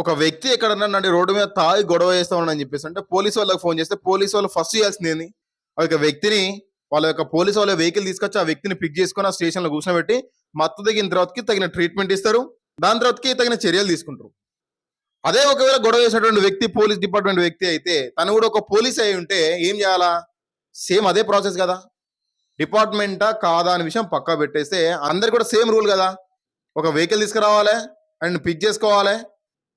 ఒక వ్యక్తి ఎక్కడన్నా నడి రోడ్డు మీద తాగి గొడవ చేస్తా ఉన్నాడని చెప్పేసి అంటే పోలీసు వాళ్ళకి ఫోన్ చేస్తే పోలీసు వాళ్ళు ఫస్ట్ చేయాల్సింది ఏంది? ఆ యొక్క వ్యక్తిని వాళ్ళ యొక్క పోలీసు వాళ్ళ వెహికల్ తీసుకొచ్చి ఆ వ్యక్తిని పిక్ చేసుకొని ఆ స్టేషన్ లో కూర్చోబెట్టి మత్తు దిగిన తర్వాతకి తగిన ట్రీట్మెంట్ ఇస్తారు. దాని తర్వాతకి తగిన చర్యలు తీసుకుంటారు. అదే ఒకవేళ గొడవ చేసినటువంటి వ్యక్తి పోలీస్ డిపార్ట్మెంట్ వ్యక్తి అయితే తను కూడా ఒక పోలీస్ అయి ఉంటే ఏం చేయాలా? సేమ్ అదే ప్రాసెస్ కదా. డిపార్ట్మెంటా కాదా అనే విషయం పక్కా పెట్టేస్తే అందరికి కూడా సేమ్ రూల్ కదా. ఒక వెహికల్ తీసుకురావాలి అండ్ పిక్ చేసుకోవాలి,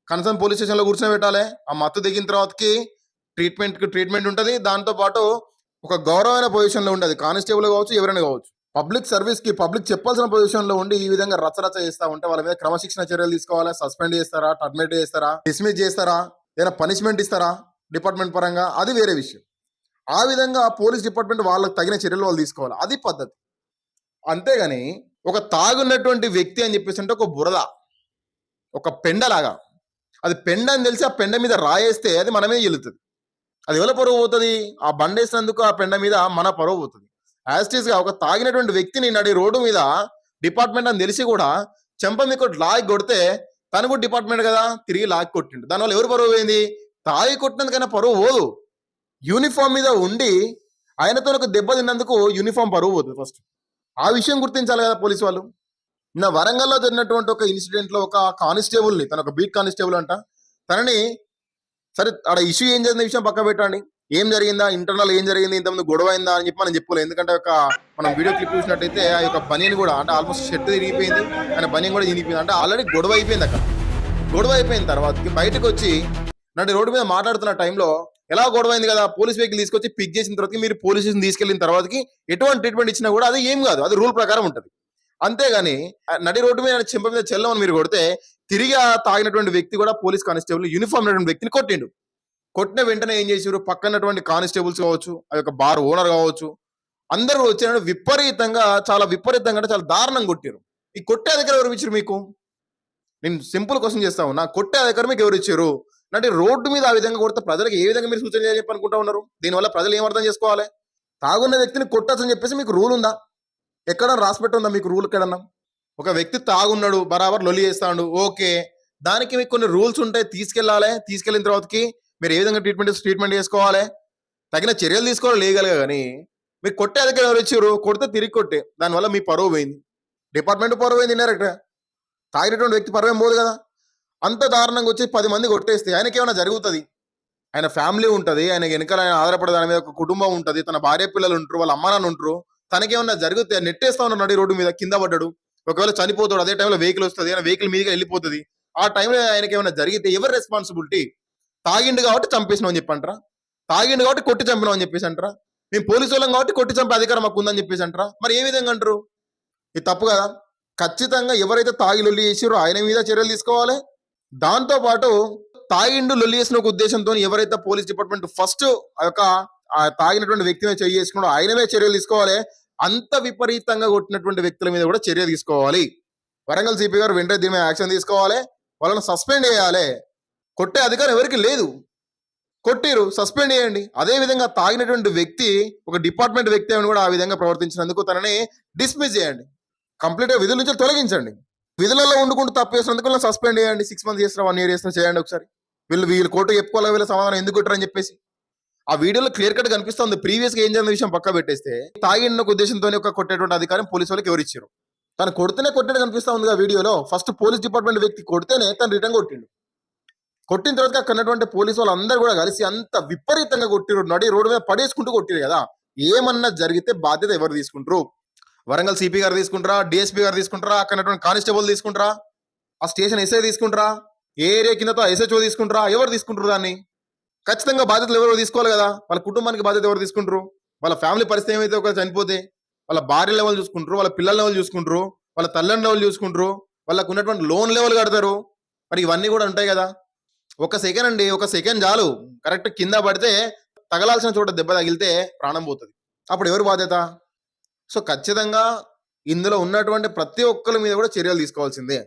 కన్సర్న్ పోలీస్ స్టేషన్ లో కూర్చోబెట్టాలి. ఆ మత్తు దిగిన తర్వాతకి ట్రీట్మెంట్ ఉంటుంది. దాంతో పాటు ఒక గౌరవమైన పొజిషన్ లో ఉండదు. కానిస్టేబుల్ కావచ్చు, ఎవరైనా కావచ్చు. పబ్లిక్ సర్వీస్ కి పబ్లిక్ చెప్పాల్సిన పొజిషన్ లో ఉండి ఈ విధంగా రచ్చరచ్చ చేస్తా ఉంటే వాళ్ళ మీద క్రమశిక్షణ చర్యలు తీసుకోవాలి. సస్పెండ్ చేస్తారా, టర్మినేట్ చేస్తారా, డిస్మిస్ చేస్తారా, ఏదైనా పనిష్మెంట్ ఇస్తారా డిపార్ట్మెంట్ పరంగా, అది వేరే విషయం. ఆ విధంగా పోలీస్ డిపార్ట్మెంట్ వాళ్ళకి తగిన చర్యలు వాళ్ళు తీసుకోవాలి. అది పద్ధతి. అంతేగాని ఒక తాగున్నటువంటి వ్యక్తి అని చెప్పేసి అంటే ఒక బురద, ఒక పెండలాగా, అది పెండ అని తెలిసి ఆ పెండ మీద రాయేస్తే అది మనమే వెళ్తుంది. అది ఎవరి పరువు పోతుంది? ఆ బండేసినందుకు ఆ పెండ మీద మన పరువు పోతుంది. యాస్టీస్ గా ఒక తాగినటువంటి వ్యక్తిని నడి రోడ్డు మీద డిపార్ట్మెంట్ అని తెలిసి కూడా చెంప మీకు లాగి కొడితే తను కూడా డిపార్ట్మెంట్ కదా, తిరిగి లాగి కొట్టిండు. దానివల్ల ఎవరు పరువు పోయింది? తాగి కొట్టినందుకైనా పరువు పోదు. యూనిఫామ్ మీద ఉండి ఆయనతో ఒక దెబ్బ తిన్నందుకు యూనిఫామ్ పరువు పోతుంది ఫస్ట్. ఆ విషయం గుర్తించాలి కదా పోలీసు వాళ్ళు. నా వరంగల్లో జరిగినటువంటి ఒక ఇన్సిడెంట్ లో ఒక కానిస్టేబుల్ ని, తన ఒక బీట్ కానిస్టేబుల్ అంట, తనని సరే ఆడ ఇష్యూ ఏం జరిగిన విషయం పక్క పెట్టండి. ఏం జరిగిందా, ఇంటర్నల్ ఏం జరిగింది, ఇంతకుముందు గొడవ అయిందా అని చెప్పి మనం చెప్పుకోలేదు. ఎందుకంటే ఒక మనం వీడియో క్లిప్ చూసినట్టయితే ఆ యొక్క బనీన్ కూడా అంటే ఆల్మోస్ట్ షర్ట్ తిరిగిపోయింది, ఆయన బనీన్ కూడా చినిగిపోయింది. అంటే ఆల్రెడీ గొడవ అయిపోయింది. అక్కడ గొడవ అయిపోయిన తర్వాతకి బయటకు వచ్చి నడి రోడ్డు మీద మాట్లాడుతున్న టైంలో ఎలా గొడవ అయింది కదా, పోలీస్ వెహికల్ తీసుకొచ్చి పిక్ చేసిన తర్వాత మీరు పోలీస్ స్టేషన్ తీసుకెళ్లిన తర్వాతకి ఎటువంటి ట్రీట్మెంట్ ఇచ్చినా కూడా అది ఏం కాదు, అది రూల్ ప్రకారం ఉంటుంది. అంతేగాని నడి రోడ్డు మీద చెంప మీద చెల్లమని మీరు కొడితే తిరిగి ఆ తాగినటువంటి వ్యక్తి కూడా పోలీస్ కానిస్టేబుల్ యూనిఫామ్ ఉన్నటువంటి వ్యక్తిని కొట్టిండు. కొట్టిన వెంటనే ఏం చేసారు, పక్కనటువంటి కానిస్టేబుల్స్ కావచ్చు, ఆ యొక్క బార్ ఓనర్ కావచ్చు, అందరూ వచ్చిన విపరీతంగా చాలా అంటే చాలా దారుణంగా కొట్టారు. ఈ కొట్టే అధికారం ఎవరు ఇచ్చారు మీకు? నేను సింపుల్ క్వశ్చన్ చేస్తా ఉన్నా, కొట్టే అధికారం మీకు ఎవరు ఇచ్చారు? అంటే రోడ్డు మీద ఆ విధంగా కొడితే ప్రజలకు ఏ విధంగా మీరు సూచన చేయాలని చెప్పి అనుకుంటా ఉన్నారు? దీనివల్ల ప్రజలు ఏం అర్థం చేసుకోవాలి? తాగున్న వ్యక్తిని కొట్టచ్చని చెప్పేసి మీకు రూల్ ఉందా? ఎక్కడ రాసి పెట్టి ఉందా మీకు రూల్? ఎక్కడన్నా ఒక వ్యక్తి తాగున్నాడు, బరాబర్ లొల్లి చేస్తాడు, ఓకే, దానికి మీకు కొన్ని రూల్స్ ఉంటాయి. తీసుకెళ్ళిన తర్వాతకి మీరు ఏ విధంగా ట్రీట్మెంట్ చేసుకోవాలి, తగిన చర్యలు తీసుకోవాలి లీగల్గా. కానీ మీకు కొట్టే అధికారం ఎవరు ఇచ్చారు? కొడితే తిరిగి కొట్టే, దానివల్ల మీ పరువు పోయింది, డిపార్ట్మెంట్ పరువు పోయింది. ఇండైరెక్ట్ తాగినటువంటి వ్యక్తి పరువు ఏం పోదు కదా. అంత దారుణంగా వచ్చి 10 మంది కొట్టేస్తే ఆయనకి ఏమైనా జరుగుతుంది? ఆయన ఫ్యామిలీ ఉంటుంది, ఆయన వెనకాల ఆయన ఆధారపడే దాని మీద ఒక కుటుంబం ఉంటుంది, తన భార్య పిల్లలు ఉంటారు, వాళ్ళ అమ్మ నాన్న ఉంటారు. తనకేమన్నా జరిగితే నెట్టేస్తా ఉన్నాడు, నడి రోడ్డు మీద కింద పడ్డాడు, ఒకవేళ చనిపోతాడు, అదే టైంలో వెహికల్ వస్తుంది, ఆయన వెహికల్ మీదగా వెళ్ళిపోతుంది. ఆ టైంలో ఆయనకి ఏమైనా జరిగితే ఎవరు రెస్పాన్సిబిలిటీ? తాగిండు కాబట్టి చంపేసినాం అని చెప్పి అంటారా? తాగిండు కాబట్టి కొట్టి చంపినాం అని చెప్పేసి అంటారా? మేము పోలీసు వాళ్ళం కాబట్టి కొట్టి చంపే అధికారం మాకు ఉందని చెప్పేసి అంటారా? మరి ఏ విధంగా అంటారు? ఇది తప్పు కదా. ఖచ్చితంగా ఎవరైతే తాగి లొల్లి చేసారో ఆయన మీద చర్యలు తీసుకోవాలి. దాంతో పాటు తాగిండు లొల్లి చేసిన ఒక ఉద్దేశంతో ఎవరైతే పోలీస్ డిపార్ట్మెంట్ ఫస్ట్ ఆ యొక్క తాగినటువంటి వ్యక్తి మీద చర్య చేసుకున్నాడో ఆయన మీద చర్యలు తీసుకోవాలి. అంత విపరీతంగా కొట్టినటువంటి వ్యక్తుల మీద కూడా చర్య తీసుకోవాలి. వరంగల్ సిపి గారు వెంటనే దీని మీద యాక్షన్ తీసుకోవాలి, వాళ్ళని సస్పెండ్ చేయాలి. కొట్టే అధికారం ఎవరికి లేదు, కొట్టిరు, సస్పెండ్ చేయండి. అదే విధంగా తాగినటువంటి వ్యక్తి ఒక డిపార్ట్మెంట్ వ్యక్తి అని కూడా ఆ విధంగా ప్రవర్తించినందుకు తనని డిస్మిస్ చేయండి, కంప్లీట్ గా విధుల నుంచి తొలగించండి. విధులలో ఉండుకుంటూ తప్పు చేసినందుకు వాళ్ళని సస్పెండ్ చేయండి. 6 months చేస్తారా, 1 year చేస్తారా చేయండి. ఒకసారి వీళ్ళు కోర్టు చెప్పుకోవాలి, వీళ్ళ సమాధానం ఎందుకు కొట్టారని చెప్పేసి. ఆ వీడియోలో క్లియర్ కట్ కనిపిస్తుంది. ప్రీవియస్ గా ఏం జరిగిన విషయం పక్క పెట్టేస్తే తాగిన ఉద్దేశంతో ఒక కొట్టేటువంటి అధికారం పోలీసు వాళ్ళకి ఎవరు ఇచ్చారు? తను కొడితేనే కొట్టినట్టు కనిపిస్తా ఉంది ఆ వీడియోలో. ఫస్ట్ పోలీస్ డిపార్ట్మెంట్ వ్యక్తి కొడితేనే తను రిటర్న్ కొట్టిండు. కొట్టిన తర్వాత అక్కడ ఉన్నటువంటి పోలీసు వాళ్ళు అందరూ కూడా కలిసి అంత విపరీతంగా కొట్టిరు, నడి రోడ్డు మీద పడేసుకుంటూ కొట్టిరు కదా. ఏమన్నా జరిగితే బాధ్యత ఎవరు తీసుకుంటారు? వరంగల్ సిపి గారు తీసుకుంటారా, డిఎస్పీ గారు తీసుకుంటారా, అక్కడ కానిస్టేబుల్ తీసుకుంటారా, ఆ స్టేషన్ ఎస్ఐ తీసుకుంటారా, ఏ ఏరియా కిందతో ఎస్హెచ్ఓ తీసుకుంటారా? ఎవరు తీసుకుంటారు దాన్ని? ఖచ్చితంగా బాధ్యతలు ఎవరు తీసుకోవాలి కదా. వాళ్ళ కుటుంబానికి బాధ్యత ఎవరు తీసుకుంటారు? వాళ్ళ ఫ్యామిలీ పరిస్థితి ఏమైతే ఒక చనిపోతే వాళ్ళ భార్య లెవెల్ చూసుకుంటారు, వాళ్ళ పిల్లల లెవెల్ చూసుకుంటారు, వాళ్ళ తల్లిదండ్రుల లెవెల్ చూసుకుంటారు, వాళ్ళకు ఉన్నటువంటి లోన్ లెవెల్ కడతారు. మరి ఇవన్నీ కూడా ఉంటాయి కదా. ఒక సెకండ్ చాలు, కరెక్ట్ కింద పడితే తగలాల్సిన చోట దెబ్బ తగిలితే ప్రాణం పోతుంది. అప్పుడు ఎవరు బాధ్యత? సో ఖచ్చితంగా ఇందులో ఉన్నటువంటి ప్రతి ఒక్కరి మీద కూడా చర్యలు తీసుకోవాల్సిందే.